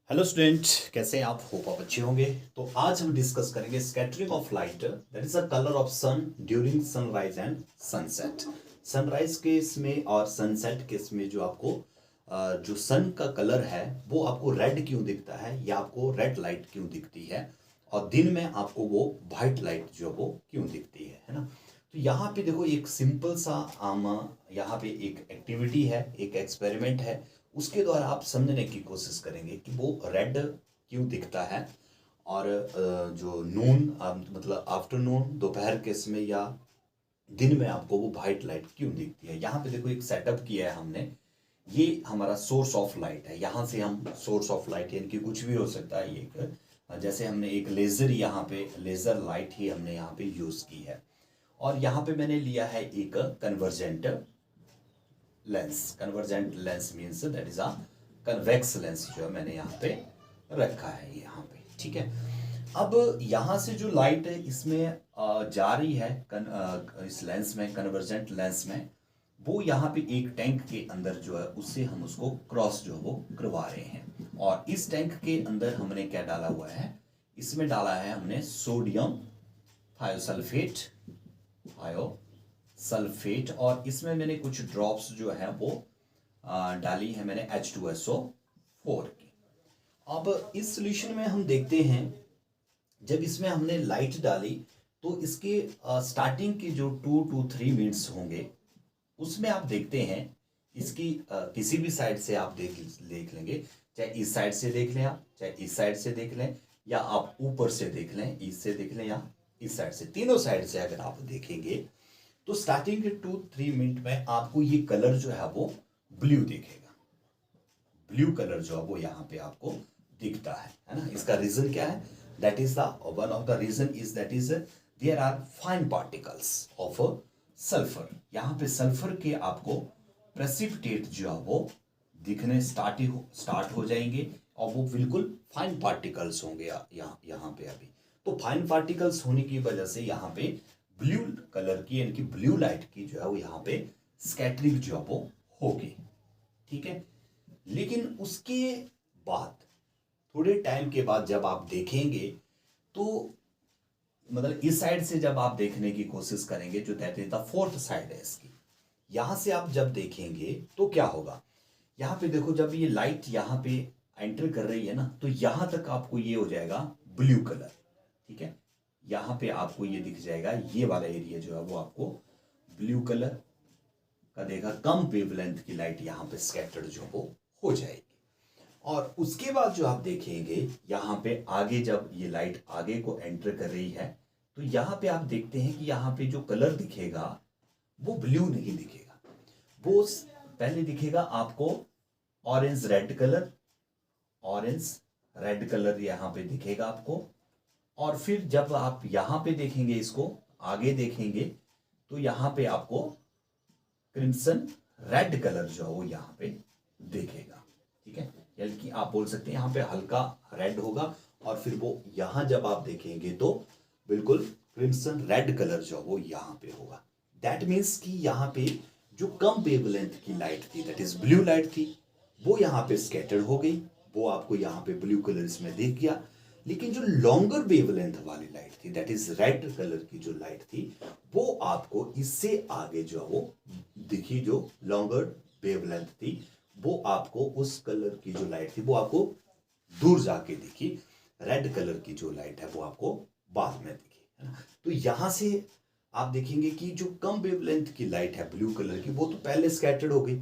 Hello student, कैसे हैं आप? होप आप अच्छे होंगे। तो आज हम डिस्कस करेंगे scattering of light, that is a colour of sun during sunrise and sunset. Sunrise case में और सनसेट केस में जो आपको जो सन का कलर है वो आपको रेड क्यों दिखता है या आपको रेड लाइट क्यों दिखती है, और दिन में आपको वो वाइट लाइट जो वो क्यों दिखती है ना। तो यहाँ पे देखो एक सिंपल सा आम यहाँ पे एक एक्टिविटी है, एक एक्सपेरिमेंट है। उसके द्वारा आप समझने की कोशिश करेंगे कि वो रेड क्यों दिखता है, और जो नून मतलब आफ्टरनून दोपहर के समय या दिन में आपको वो वाइट लाइट क्यों दिखती है। यहाँ पे देखो एक सेटअप किया है हमने। ये हमारा सोर्स ऑफ लाइट है। यहाँ से हम सोर्स ऑफ लाइट यानी कि कुछ भी हो सकता है। ये एक जैसे हमने एक लेज़र, यहाँ पे लेज़र लाइट ही हमने यहाँ पे यूज़ की है। और यहाँ पे मैंने लिया है एक convergent lens. Convergent lens means that is a convex lens जो है मैंने यहाँ पे रखा है यहाँ पे। ठीक है। अब यहाँ से जो लाइट है इसमें जा रही है इस लेंस में, कन्वर्जेंट लेंस में, वो यहाँ पे एक टैंक के अंदर जो है उससे हम उसको क्रॉस जो है वो करवा रहे हैं। और इस टैंक के अंदर हमने क्या डाला हुआ है, इसमें डाला है हमने सोडियम थायोसल्फेट, सल्फेट, और इसमें मैंने कुछ ड्रॉप्स जो है वो डाली है मैंने H2SO4 की। अब इस सॉल्यूशन में हम देखते हैं, जब इसमें हमने लाइट डाली तो इसके स्टार्टिंग के जो 2 to 3 मिनट्स होंगे उसमें आप देखते हैं इसकी किसी भी साइड से आप देख लेंगे। चाहे इस साइड से देख लें आप, चाहे इस साइड से देख लें, या आप ऊपर से देख लें, इससे देख लें, या इस साइड से, तीनों साइड से अगर आप देखेंगे तो स्टार्टिंग के 2-3 मिनट में आपको ये कलर जो है वो ब्लू दिखेगा। ब्लू कलर जो है वो यहाँ पे आपको दिखता है ना। इसका रीजन क्या है? That is the one of the reason is that is there are fine particles of sulphur. यहाँ पे सल्फर के आपको प्रेसिपिटेट जो है वो दिखने स्टार्ट हो जाएंगे, और वो बिल्कुल फाइन पार्टिकल्स होंगे यहाँ पे अभी। तो फाइन पार्टिकल्स होने की वजह से यहाँ पे ब्लू कलर की यानी कि ब्लू लाइट की जो है वो यहाँ पे स्कैटरिंग जो है वो होगी। ठीक है। लेकिन उसके बाद थोड़े टाइम के बाद जब आप देखेंगे तो मतलब इस साइड से जब आप देखने की कोशिश करेंगे, जो that is the fourth side है इसकी, यहां से आप जब देखेंगे तो क्या होगा, यहाँ पे देखो जब ये लाइट यहाँ पे एंटर कर रही है ना तो यहां तक आपको ये हो जाएगा ब्लू कलर। ठीक है। यहाँ पे आपको ये दिख जाएगा, ये वाला एरिया जो है वो आपको ब्लू कलर का देगा। कम वेवलेंथ की लाइट यहाँ पे स्कैटर्ड जो वो हो जाएगी। और उसके बाद जो आप देखेंगे यहाँ पे आगे, जब ये लाइट आगे को एंटर कर रही है तो यहाँ पे आप देखते हैं कि यहाँ पे जो कलर दिखेगा वो ब्लू नहीं दिखेगा। वो पहले दिखेगा आपको orange red colour, orange red colour यहाँ पे दिखेगा आपको। और फिर जब आप यहाँ पे देखेंगे, इसको आगे देखेंगे तो यहाँ पे आपको क्रिम्सन रेड कलर जो है वो यहाँ पे दिखेगा। ठीक है। यानी कि आप बोल सकते हैं यहाँ पे हल्का रेड होगा, और फिर वो यहाँ जब आप देखेंगे तो बिल्कुल क्रिम्सन रेड कलर जो वो यहाँ पे होगा। दैट मीन्स कि यहाँ पे जो कम वेवलेंथ की लाइट थी, दैट इज ब्लू लाइट थी, वो यहाँ पे स्कैटर्ड हो गई। वो आपको यहाँ पे ब्लू कलर इसमें दिख गया। लेकिन जो लॉन्गर वेवलेंथ वाली लाइट थी, दैट इज रेड कलर की जो लाइट थी, वो आपको इससे आगे जो है वो दिखी। जो लॉन्गर वेवलेंथ थी वो आपको उस कलर की जो लाइट थी वो आपको दूर जाके दिखी। रेड कलर की जो लाइट है वो आपको बाद में दिखी, है ना। तो यहां से आप देखेंगे कि जो कम वेवलेंथ की लाइट है ब्लू कलर की, वो तो पहले स्कैटर्ड हो गई,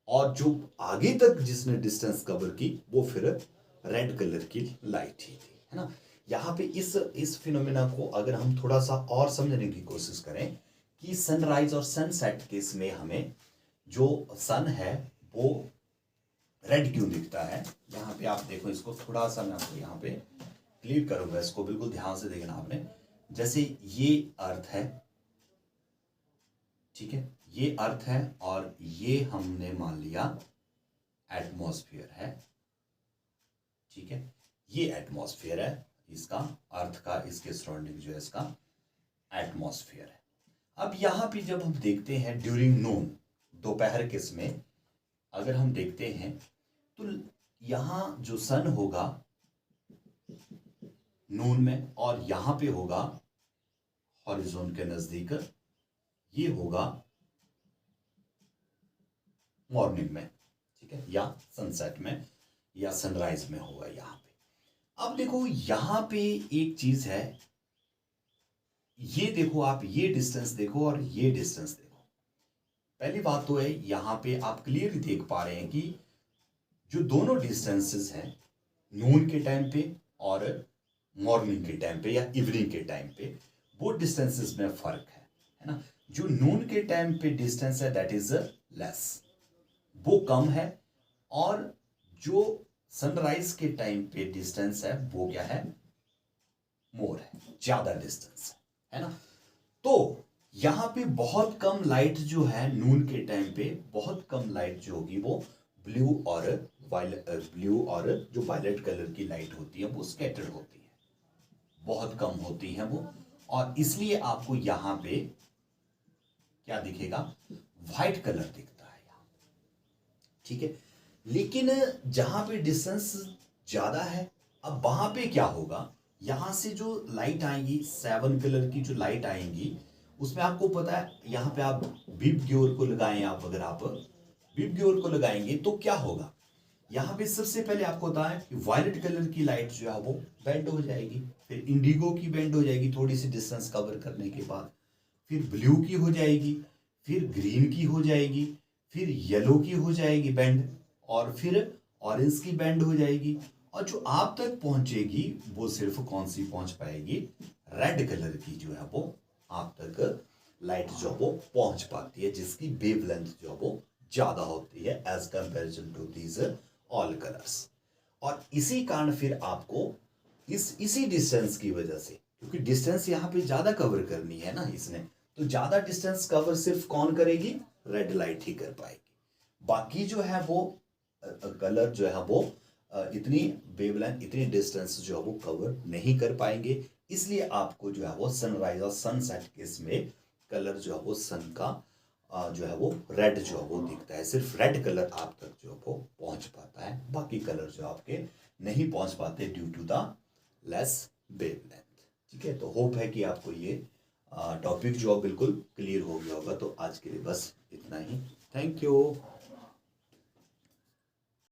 और जो आगे तक जिसने डिस्टेंस कवर की वो फिर रेड कलर की लाइट ही थी, है ना। यहाँ पे इस फिनोमेना को अगर हम थोड़ा सा और समझने की कोशिश करें कि सनराइज और सनसेट केस में हमें जो सन है वो रेड क्यों दिखता है। यहाँ पे आप देखो, इसको थोड़ा सा मैं आपको यहाँ पे क्लियर करूंगा, इसको बिल्कुल ध्यान से देखना आपने। जैसे ये अर्थ है, ठीक है, ये अर्थ है, और ये हमने मान लिया एटमॉस्फेयर है। ठीक है। ये एटमॉस्फेयर है इसका, अर्थ का, इसके सराउंडिंग जो है इसका एटमॉस्फेयर है। अब यहाँ पे जब हम देखते हैं ड्यूरिंग नून, दोपहर के समय अगर हम देखते हैं तो यहां जो सन होगा नून में और यहां पे होगा हॉरिजॉन के नजदीक, ये होगा मॉर्निंग में, ठीक है, या सनसेट में या सनराइज में होगा यहां पे। अब देखो यहां पे एक चीज है, ये देखो आप, ये डिस्टेंस देखो और ये डिस्टेंस देखो। पहली बात तो है यहां पे आप क्लियरली देख पा रहे हैं कि जो दोनों डिस्टेंसेस हैं नून के टाइम पे और मॉर्निंग के टाइम पे या इवनिंग के टाइम पे, वो डिस्टेंसेस में फर्क है ना। जो नून के टाइम पे डिस्टेंस है दैट इज लेस, वो कम है, और जो सनराइज के टाइम पे डिस्टेंस है वो क्या है, मोर है, ज्यादा डिस्टेंस है ना। तो यहां पे बहुत कम लाइट जो है नून के टाइम पे, बहुत कम लाइट जो होगी वो ब्लू और जो वायलेट कलर की लाइट होती है वो स्कैटर्ड होती है, बहुत कम होती है वो, और इसलिए आपको यहां पे क्या दिखेगा, व्हाइट कलर दिखता है यहां, ठीक है। लेकिन जहां पे डिस्टेंस ज्यादा है, अब वहां पे क्या होगा, यहां से जो लाइट आएंगी 7 कलर की जो लाइट आएंगी, उसमें आपको पता है यहां पे आप बीप ग्योर को लगाएं, आप अगर आप बीप ग्योर को लगाएंगे तो क्या होगा, यहां पे सबसे पहले आपको पता है कि वायलेट कलर की लाइट जो है वो बेंड हो जाएगी, फिर इंडिगो की बेंड हो जाएगी थोड़ी सी डिस्टेंस कवर करने के बाद, फिर ब्लू की हो जाएगी, फिर ग्रीन की हो जाएगी, फिर येलो की हो जाएगी बेंड, और फिर ऑरेंज की बेंड हो जाएगी, और जो आप तक पहुंचेगी वो सिर्फ कौन सी पहुंच पाएगी, रेड कलर की जो है वो आप तक लाइट जो वो पहुंच पाती है, जिसकी वेवलेंथ जो वो ज्यादा होती है as comparison to these all colours. और इसी कारण फिर आपको इसी डिस्टेंस की वजह से, क्योंकि डिस्टेंस यहाँ पे ज्यादा कवर करनी है ना इसने, तो ज्यादा डिस्टेंस कवर सिर्फ कौन करेगी, रेड लाइट ही कर पाएगी। बाकी जो है वो कलर जो है वो इतनी वेवलेंथ, इतनी डिस्टेंस जो है वो कवर नहीं कर पाएंगे, इसलिए आपको जो है वो सनराइज और सनसेट केस में कलर जो है वो सन का जो है वो रेड जो है वो दिखता है, सिर्फ रेड कलर आप तक जो है वो पहुंच पाता है, बाकी कलर जो आपके नहीं पहुंच पाते due to the less wavelength. ठीक है, तो होप है कि आपको ये टॉपिक जो बिल्कुल क्लियर हो गया होगा। तो आज के लिए बस इतना ही, थैंक यू।